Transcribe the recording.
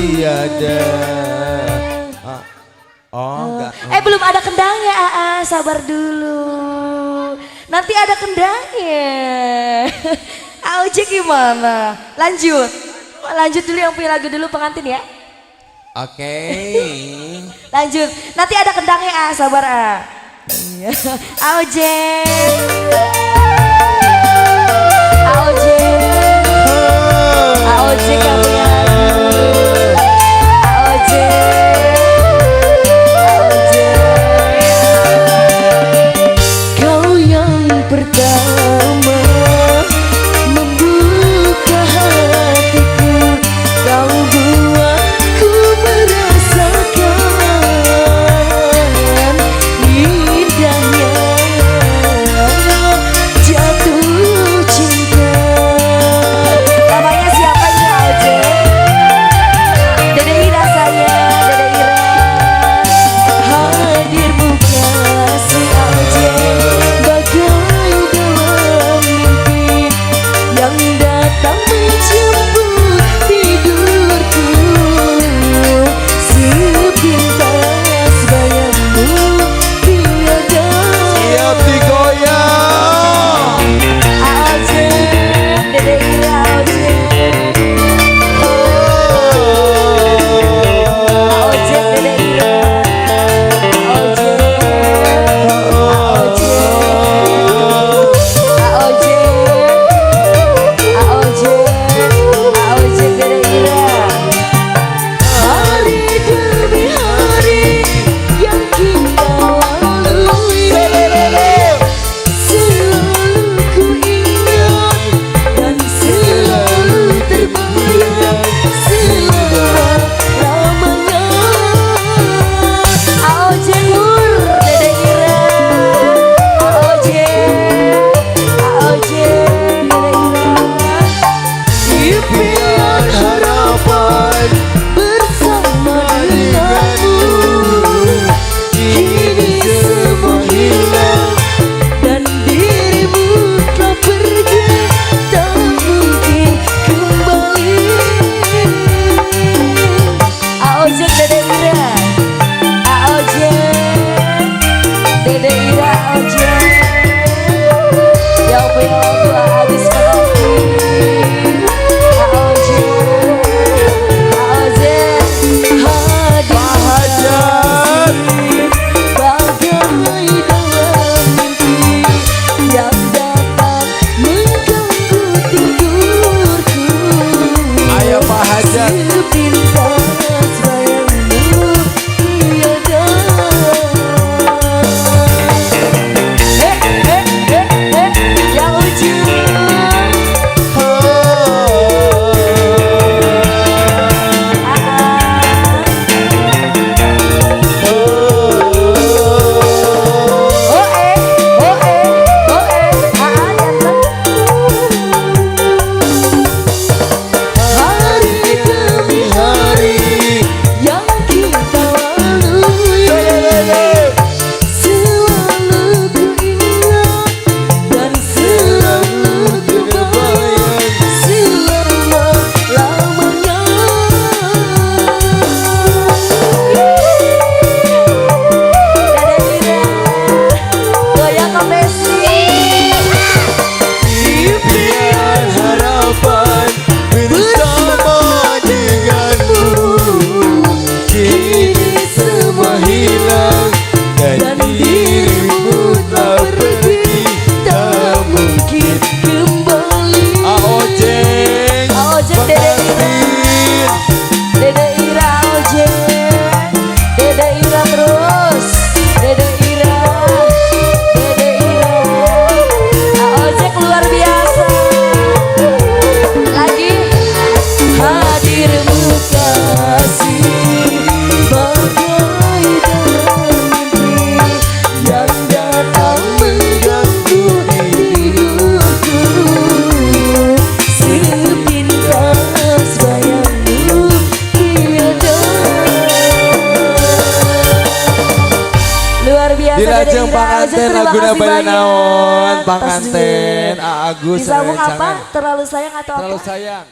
tiada. Oh enggak. Belum ada kendangnya sabar dulu. Nanti ada kendangnya. Ojek gimana? Lanjut dulu yang punya lagu dulu pengantin ya. Oke. Lanjut. Nanti ada kendangnya sabar Iya. Ojek. Ojek yang punya lagu. Kau yang pertama membuka hatiku, kau buatku merasakan indahnya jatuh cinta. Namanya siapa ini Ojek? Dede Ira saya, Dede Ira. Hadirmu kasih Ojek bagai dalam mimpi yang datang menjemput tidurku. Sepintas bayangmu tiada. Siap digoyang. Ojek, Dede Ira Ojek. Ojek, Dede Ira. Ojek, Dede Ira. Hari demi hari yang kita lalui, selalu ku ingat dan selalu terbayang selama-lamanya. Ojek Nur, Dede Ira. Ojek, Dede Ira. Impian harapan Bersama denganmu kini semua hilang dan dirimu telah pergi, tak mungkin kembali. Ojek, Dede Ira. Ojek, Dede Ira. Ojek yang punya lagu habis pengantin. Hajat. Bagai dalam mimpi yang datang mengganggu tidurku. Ayo Pak Hajat. Sepintas bayangmu tiada. Yang ujung. Impian harapan bersama denganmu kini semua hilang dan dirimu telah pergi, tak mungkin kembali. Ojek, Ojek, Dede Ira. Dede Ira Ojek. Dede Ira terus. Dede Ira. Dede Ira. Ojek luar biasa. Lagi. Hadirmu kasih bagai dalam mimpi yang datang mengganggu tidurku. Sepintas bayangmu tiada. Luar biasa. Dilajeng Dede Ira. panganten Terima laguna kasih bade banyak. naon Tas panganten duit. Agus Disambung apa? rencangan. Terlalu sayang atau Terlalu apa? sayang.